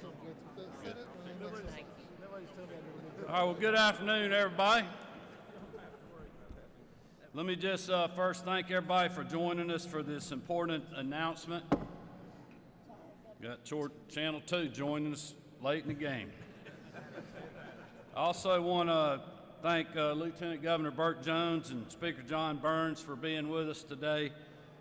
All right, well, good afternoon, everybody. Let me just first thank everybody for joining us for this important announcement. Got Channel 2 joining us late in the game. I also want to thank Lieutenant Governor Burt Jones and Speaker John Burns for being with us today.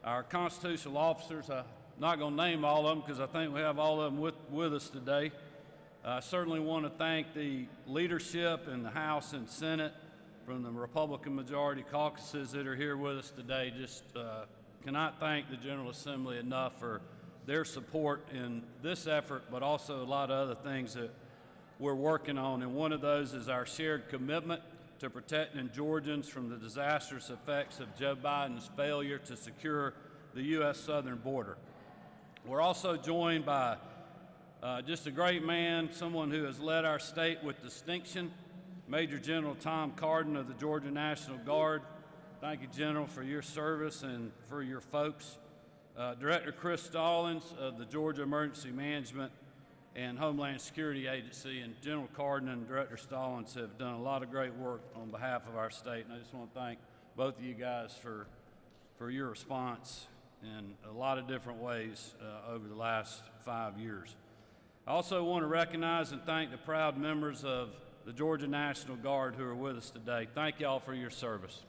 Our constitutional officers, I'm not going to name all of them because I think we have all of them with us today. I certainly want to thank the leadership in the House and Senate from the Republican majority caucuses that are here with us today. Just cannot thank the General Assembly enough for their support in this effort, but also a lot of other things that we're working on. And one of those is our shared commitment to protecting Georgians from the disastrous effects of Joe Biden's failure to secure the U.S. southern border. We're also joined by just a great man, someone who has led our state with distinction, Major General Tom Carden of the Georgia National Guard. Thank you, General, for your service and for your folks. Director Chris Stallings of the Georgia Emergency Management and Homeland Security Agency, and General Carden and Director Stallings have done a lot of great work on behalf of our state, and I just want to thank both of you guys for your response in a lot of different ways over the last 5 years. I also want to recognize and thank the proud members of the Georgia National Guard who are with us today. Thank y'all for your service.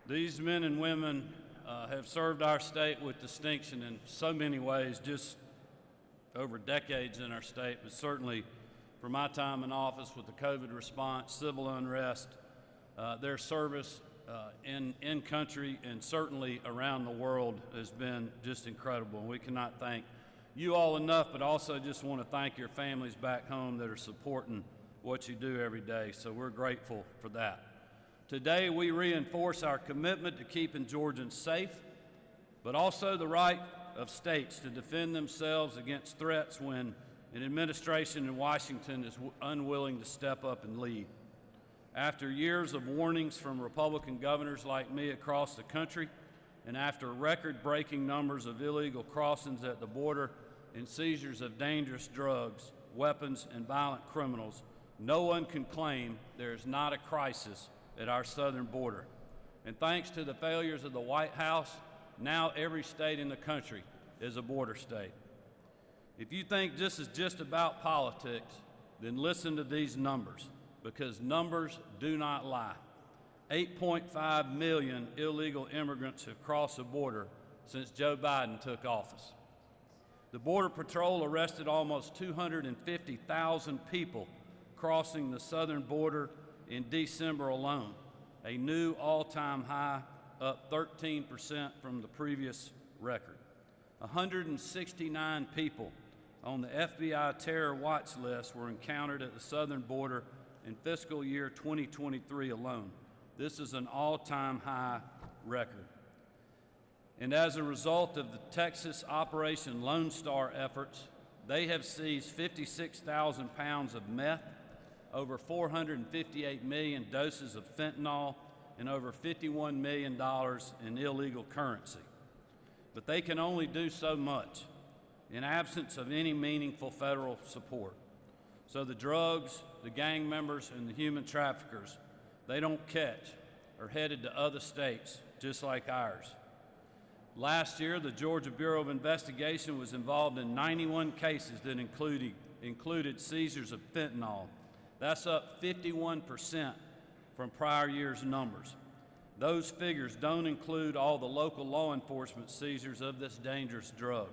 These men and women have served our state with distinction in so many ways, just over decades in our state, but certainly for my time in office with the COVID response, civil unrest, their service in country and certainly around the world has been just incredible. And we cannot thank you all enough, but also just want to thank your families back home that are supporting what you do every day. So we're grateful for that. Today, we reinforce our commitment to keeping Georgians safe, but also the right of states to defend themselves against threats when an administration in Washington is unwilling to step up and lead. After years of warnings from Republican governors like me across the country, and after record-breaking numbers of illegal crossings at the border and seizures of dangerous drugs, weapons, and violent criminals, no one can claim there is not a crisis at our southern border. And thanks to the failures of the White House, now every state in the country is a border state. If you think this is just about politics, then listen to these numbers, because numbers do not lie. 8.5 million illegal immigrants have crossed the border since Joe Biden took office. The Border Patrol arrested almost 250,000 people crossing the southern border in December alone, a new all-time high, up 13% from the previous record. 169 people on the FBI terror watch list were encountered at the southern border in fiscal year 2023 alone. This is an all-time high record. And as a result of the Texas Operation Lone Star efforts, they have seized 56,000 pounds of meth, over 458 million doses of fentanyl, and over $51 million in illegal currency. But they can only do so much in absence of any meaningful federal support. So the drugs, the gang members, and the human traffickers, they don't catch, are headed to other states just like ours. Last year, the Georgia Bureau of Investigation was involved in 91 cases that included seizures of fentanyl. That's up 51% from prior year's numbers. Those figures don't include all the local law enforcement seizures of this dangerous drug.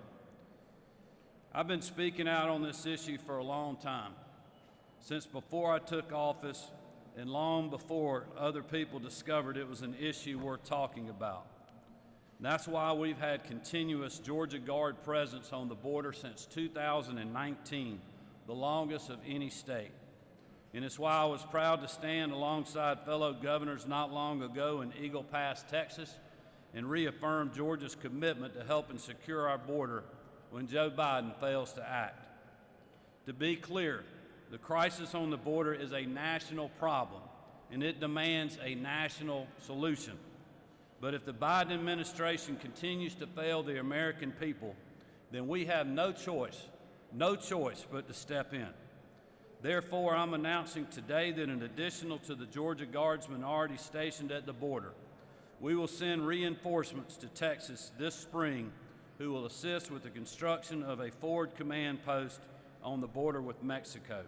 I've been speaking out on this issue for a long time, since before I took office and long before other people discovered it was an issue worth talking about. And that's why we've had continuous Georgia Guard presence on the border since 2019, the longest of any state. And it's why I was proud to stand alongside fellow governors not long ago in Eagle Pass, Texas, and reaffirm Georgia's commitment to helping secure our border when Joe Biden fails to act. To be clear, the crisis on the border is a national problem, and it demands a national solution. But if the Biden administration continues to fail the American people, then we have no choice but to step in. Therefore, I'm announcing today that in addition to the Georgia Guardsmen already stationed at the border, we will send reinforcements to Texas this spring who will assist with the construction of a forward command post on the border with Mexico.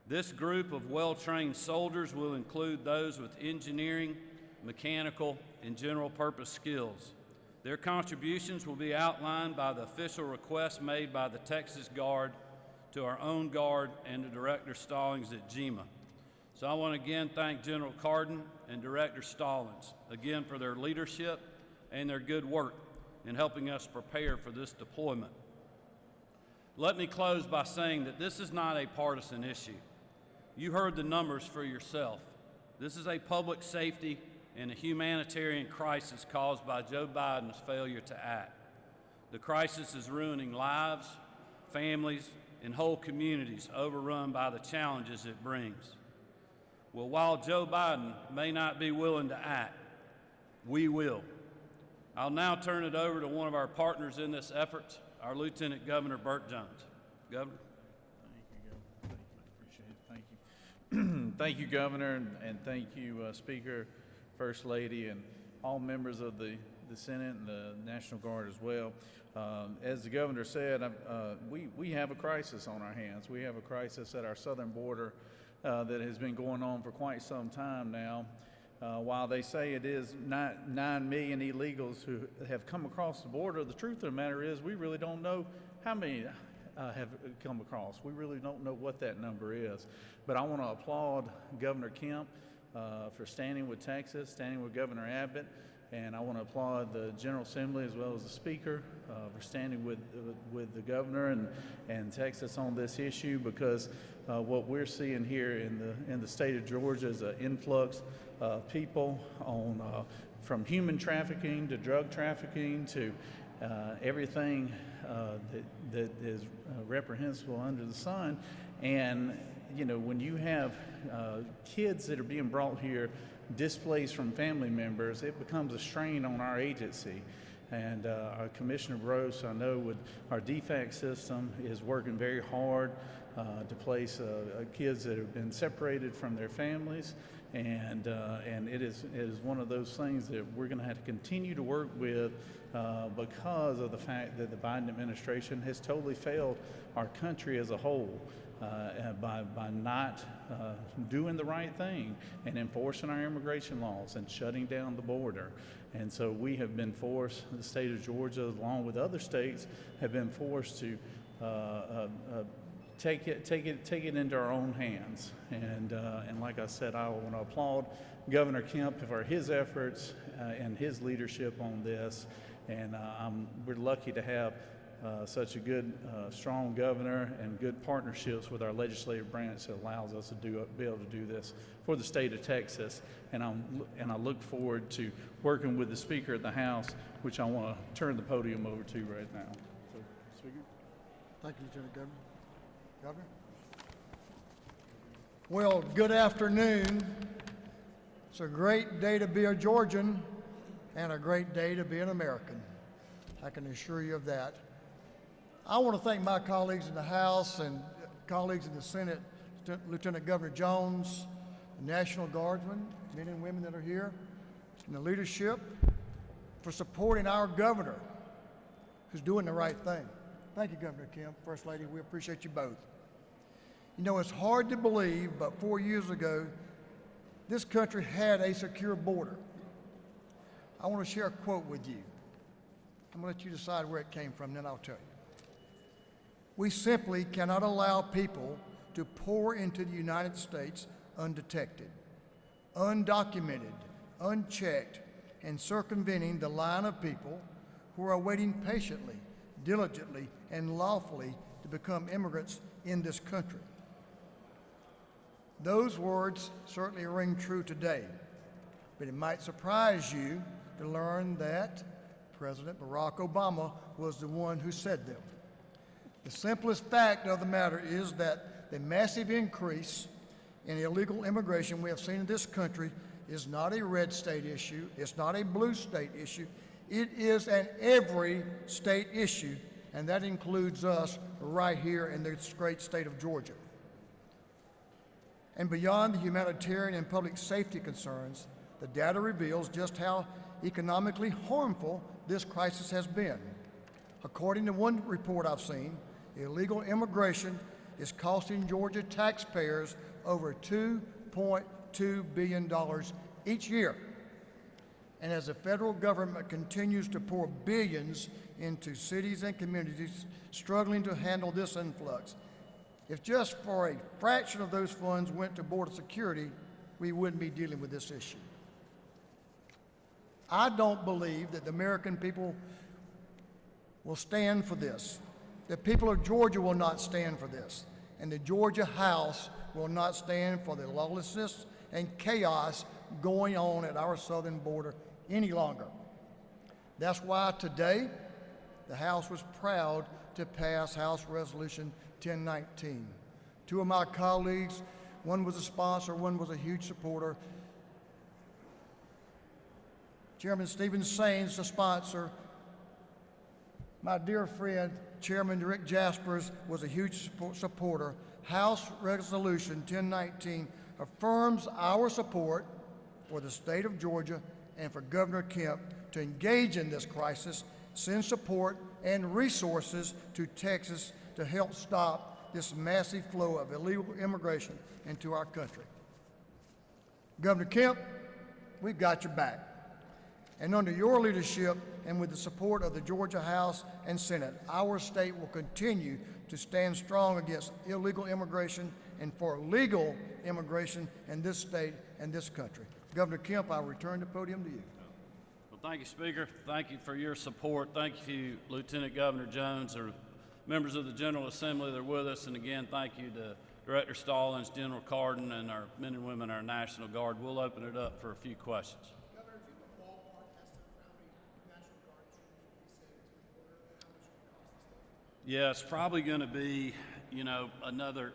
This group of well-trained soldiers will include those with engineering, mechanical, and general purpose skills. Their contributions will be outlined by the official request made by the Texas Guard to our own Guard and to Director Stallings at GEMA. So I want to again thank General Cardin and Director Stallings again for their leadership and their good work in helping us prepare for this deployment. Let me close by saying that this is not a partisan issue. You heard the numbers for yourself. This is a public safety and a humanitarian crisis caused by Joe Biden's failure to act. The crisis is ruining lives, families, and whole communities overrun by the challenges it brings. Well, while Joe Biden may not be willing to act, we will. I'll now turn it over to one of our partners in this effort, our Lieutenant Governor Burt Jones. Governor. Thank you. Thank you, Governor, and thank you, Speaker, First Lady, and all members of the Senate and the National Guard as well. As the Governor said, we have a crisis on our hands. We have a crisis at our southern border that has been going on for quite some time now. While they say it is 9 million illegals who have come across the border, the truth of the matter is we really don't know how many have come across. We really don't know what that number is. But I want to applaud Governor Kemp for standing with Texas, standing with Governor Abbott, and I want to applaud the General Assembly as well as the Speaker for standing with the Governor and Texas on this issue, because what we're seeing here in the state of Georgia is an influx of people from human trafficking to drug trafficking to everything that is reprehensible under the sun. And you know, when you have kids that are being brought here displaced from family members, it becomes a strain on our agency. And our Commissioner Gross, I know with our DFAC system, is working very hard to place kids that have been separated from their families. And it is one of those things that we're going to have to continue to work with because of the fact that the Biden administration has totally failed our country as a whole by not doing the right thing and enforcing our immigration laws and shutting down the border. And so we have been forced, the state of Georgia, along with other states, have been forced to take it into our own hands. And like I said, I want to applaud Governor Kemp for his efforts and his leadership on this. And we're lucky to have such a good, strong governor and good partnerships with our legislative branch that allows us to be able to do this for the state of Texas. And I look forward to working with the Speaker of the House, which I want to turn the podium over to right now. So, Speaker. Thank you, Lieutenant Governor. Governor? Well, good afternoon. It's a great day to be a Georgian and a great day to be an American. I can assure you of that. I want to thank my colleagues in the House and colleagues in the Senate, Lieutenant Governor Jones, the National Guardsmen, men and women that are here, and the leadership for supporting our governor, who's doing the right thing. Thank you, Governor Kemp, First Lady. We appreciate you both. You know, it's hard to believe, but 4 years ago, this country had a secure border. I want to share a quote with you. I'm going to let you decide where it came from, then I'll tell you. We simply cannot allow people to pour into the United States undetected, undocumented, unchecked, and circumventing the line of people who are waiting patiently, diligently, and lawfully to become immigrants in this country. Those words certainly ring true today, but it might surprise you to learn that President Barack Obama was the one who said them. The simplest fact of the matter is that the massive increase in illegal immigration we have seen in this country is not a red state issue, it's not a blue state issue, it is an every state issue, and that includes us right here in this great state of Georgia. And beyond the humanitarian and public safety concerns, the data reveals just how economically harmful this crisis has been. According to one report I've seen, illegal immigration is costing Georgia taxpayers over $2.2 billion each year. And as the federal government continues to pour billions into cities and communities struggling to handle this influx, if just for a fraction of those funds went to border security, we wouldn't be dealing with this issue. I don't believe that the American people will stand for this. The people of Georgia will not stand for this. And the Georgia House will not stand for the lawlessness and chaos going on at our southern border any longer. That's why today the House was proud to pass House Resolution 1019. Two of my colleagues, one was a sponsor, one was a huge supporter. Chairman Stephen Saines, the sponsor. My dear friend, Chairman Rick Jaspers, was a huge supporter. House Resolution 1019 affirms our support for the state of Georgia and for Governor Kemp to engage in this crisis, send support and resources to Texas to help stop this massive flow of illegal immigration into our country. Governor Kemp, we've got your back. And under your leadership and with the support of the Georgia House and Senate, our state will continue to stand strong against illegal immigration and for legal immigration in this state and this country. Governor Kemp, I return the podium to you. Well, thank you, Speaker. Thank you for your support. Thank you, Lieutenant Governor Jones, or members of the General Assembly that are with us. And again, thank you to Director Stallings, General Cardin, and our men and women, our National Guard. We'll open it up for a few questions. Governor, do you have a ballpark estimate for how many National Guard troops will be sent to the border? How much it would cost the state? Yeah, it's probably going to be,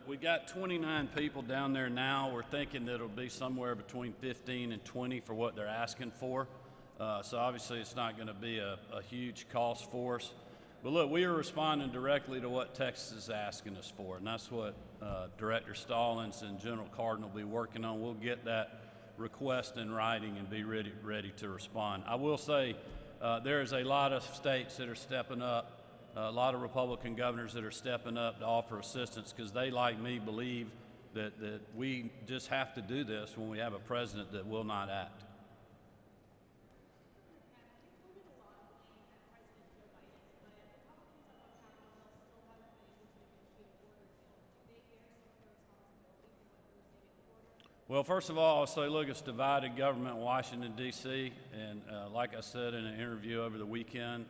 we got 29 people down there now. We're thinking that it'll be somewhere between 15 and 20 for what they're asking for. So obviously it's not going to be a huge cost for us. But look, we are responding directly to what Texas is asking us for, and that's what Director Stallings and General Cardin will be working on. We'll get that request in writing and be ready to respond. I will say there is a lot of states that are stepping up, a lot of Republican governors that are stepping up to offer assistance because they, like me, believe that we just have to do this when we have a president that will not act. Well, first of all, I'll say, look, it's divided government in Washington, D.C., and like I said in an interview over the weekend,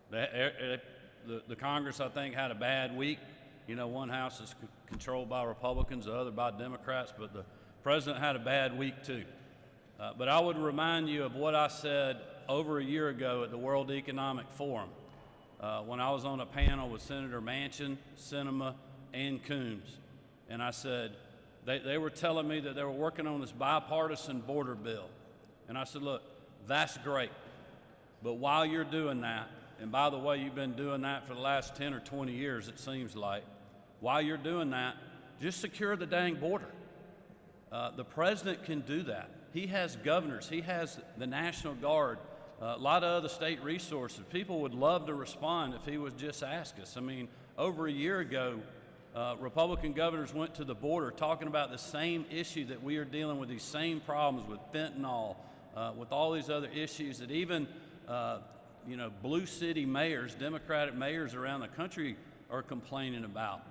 the Congress, I think, had a bad week. One house is controlled by Republicans, the other by Democrats, but the president had a bad week, too. But I would remind you of what I said over a year ago at the World Economic Forum when I was on a panel with Senator Manchin, Sinema, and Coons, and I said, they were telling me that they were working on this bipartisan border bill. And I said, look, that's great. But while you're doing that, and by the way, you've been doing that for the last 10 or 20 years, it seems like, while you're doing that, just secure the dang border. The president can do that. He has governors. He has the National Guard, a lot of other state resources. People would love to respond if he would just ask us. I mean, over a year ago, Republican governors went to the border talking about the same issue that we are dealing with, these same problems with fentanyl, with all these other issues that even, blue city mayors, Democratic mayors around the country are complaining about.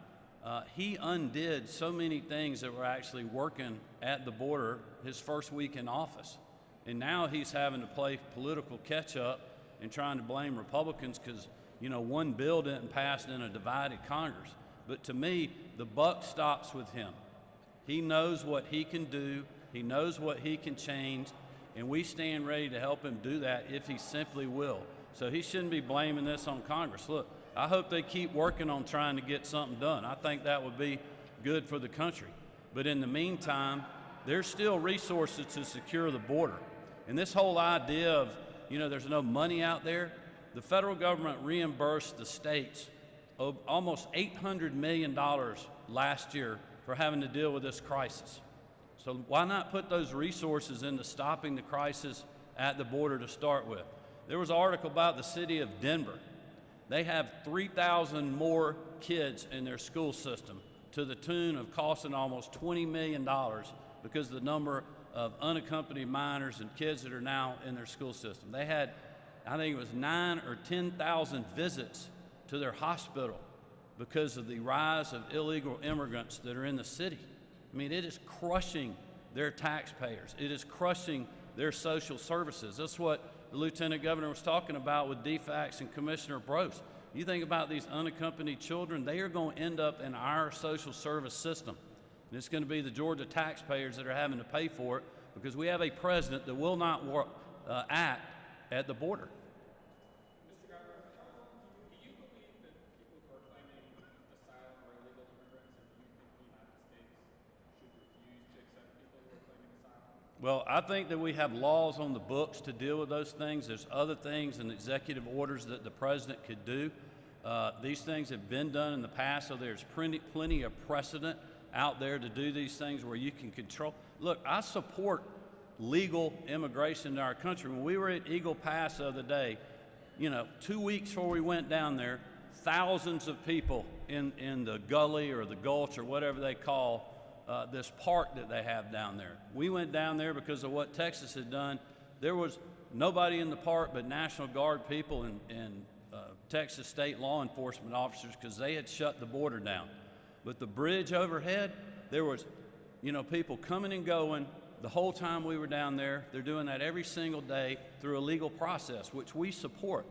He undid so many things that were actually working at the border his first week in office. And now he's having to play political catch-up and trying to blame Republicans because, one bill didn't pass in a divided Congress. But to me, the buck stops with him. He knows what he can do. He knows what he can change. And we stand ready to help him do that if he simply will. So he shouldn't be blaming this on Congress. Look, I hope they keep working on trying to get something done. I think that would be good for the country. But in the meantime, there's still resources to secure the border. And this whole idea of, there's no money out there, the federal government reimbursed the states of almost $800 million last year for having to deal with this crisis. So why not put those resources into stopping the crisis at the border to start with? There was an article about the city of Denver. They have 3,000 more kids in their school system to the tune of costing almost $20 million because of the number of unaccompanied minors and kids that are now in their school system. They had, I think it was 9,000 or 10,000 visits to their hospital because of the rise of illegal immigrants that are in the city. I mean, it is crushing their taxpayers. It is crushing their social services. That's what the Lieutenant Governor was talking about with DFACS and Commissioner Brose. You think about these unaccompanied children, they are going to end up in our social service system. And it's going to be the Georgia taxpayers that are having to pay for it because we have a president that will not act at the border. Mr. Governor, do you believe that people who are claiming asylum are illegal immigrants, and do you think the United States should refuse to accept people who are claiming asylum? Well, I think that we have laws on the books to deal with those things. There's other things and executive orders that the president could do. These things have been done in the past, so there's plenty of precedent out there to do these things where you can control. Look, I support legal immigration to our country. When we were at Eagle Pass the other day, 2 weeks before we went down there, thousands of people in the gully or the gulch or whatever they call this park that they have down there. We went down there because of what Texas had done. There was nobody in the park but National Guard people and Texas state law enforcement officers because they had shut the border down. But the bridge overhead, there was, people coming and going the whole time we were down there. They're doing that every single day through a legal process, which we support.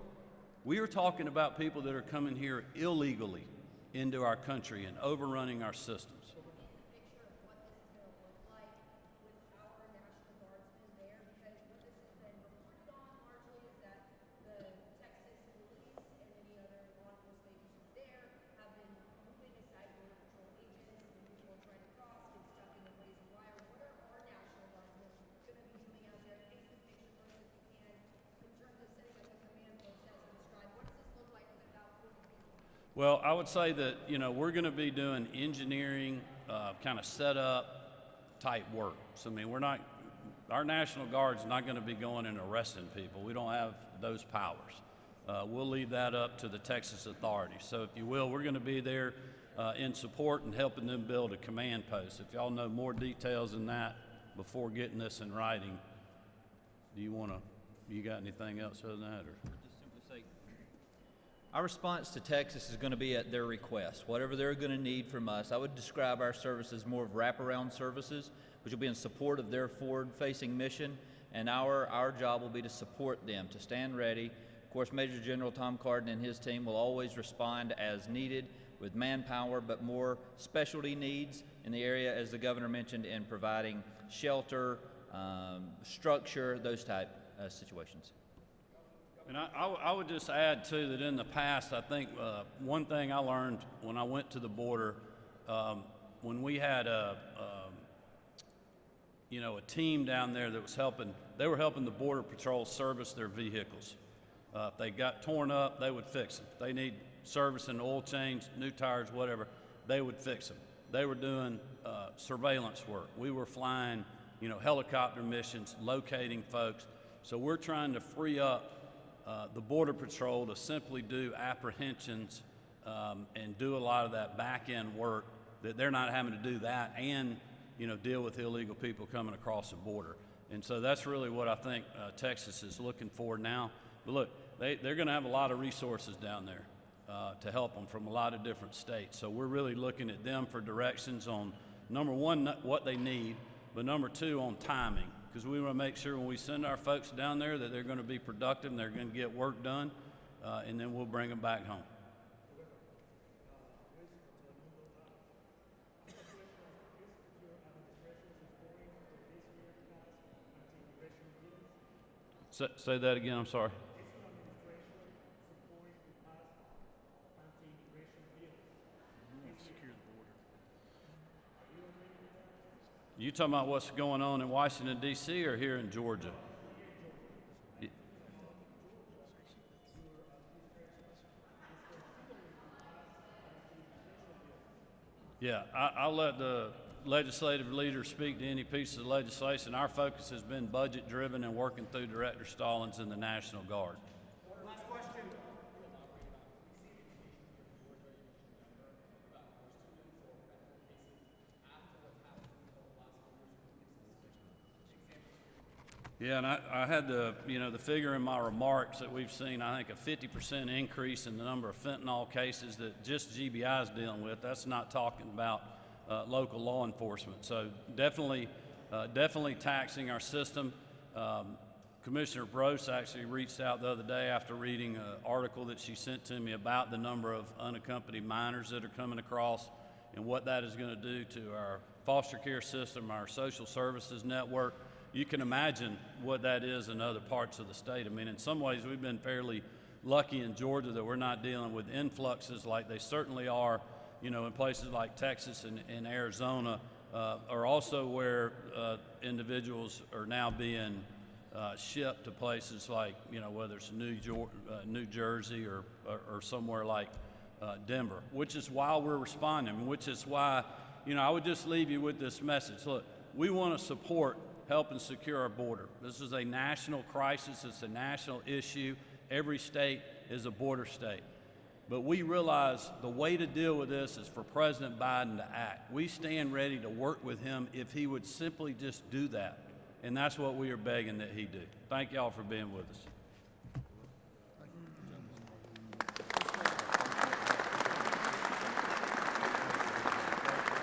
We are talking about people that are coming here illegally into our country and overrunning our systems. Well, I would say that, we're going to be doing engineering, kind of setup type work. So, our National Guard's not going to be going and arresting people. We don't have those powers. We'll leave that up to the Texas authorities. So, if you will, we're going to be there in support and helping them build a command post. If y'all know more details than that before getting this in writing, you got anything else other than that? Or? Our response to Texas is going to be at their request. Whatever they're going to need from us, I would describe our services more of wraparound services, which will be in support of their forward-facing mission, and our job will be to support them, to stand ready. Of course, Major General Tom Cardin and his team will always respond as needed with manpower, but more specialty needs in the area, as the governor mentioned, in providing shelter, structure, those type situations. And I would just add, too, that in the past, I think one thing I learned when I went to the border, when we had a team down there that was helping, they were helping the Border Patrol service their vehicles. If they got torn up, they would fix them. If they need service and oil change, new tires, whatever, they would fix them. They were doing surveillance work. We were flying, helicopter missions, locating folks. So we're trying to free up the Border Patrol to simply do apprehensions and do a lot of that back-end work, that they're not having to do that and, deal with illegal people coming across the border. And so that's really what I think Texas is looking for now. But look, they're going to have a lot of resources down there to help them from a lot of different states. So we're really looking at them for directions on, number one, what they need, but number two, on timing. Because we want to make sure when we send our folks down there that they're going to be productive and they're going to get work done, and then we'll bring them back home. Say that again, I'm sorry. You talking about what's going on in Washington, D.C. or here in Georgia? Yeah, I'll let the legislative leader speak to any piece of legislation. Our focus has been budget driven and working through Director Stallings and the National Guard. Last question. Yeah, and I had the figure in my remarks that we've seen, I think, a 50% increase in the number of fentanyl cases that just GBI is dealing with. That's not talking about local law enforcement. So definitely taxing our system. Commissioner Brose actually reached out the other day after reading an article that she sent to me about the number of unaccompanied minors that are coming across and what that is going to do to our foster care system, our social services network. You can imagine what that is in other parts of the state. I mean, in some ways, we've been fairly lucky in Georgia that we're not dealing with influxes like they certainly are, in places like Texas and Arizona, or also where individuals are now being shipped to places like, whether it's New Jersey or somewhere like Denver, which is why we're responding, which is why, I would just leave you with this message. Look, we want to support helping secure our border. This is a national crisis. It's a national issue. Every state is a border state. But we realize the way to deal with this is for President Biden to act. We stand ready to work with him if he would simply just do that. And that's what we are begging that he do. Thank y'all for being with us.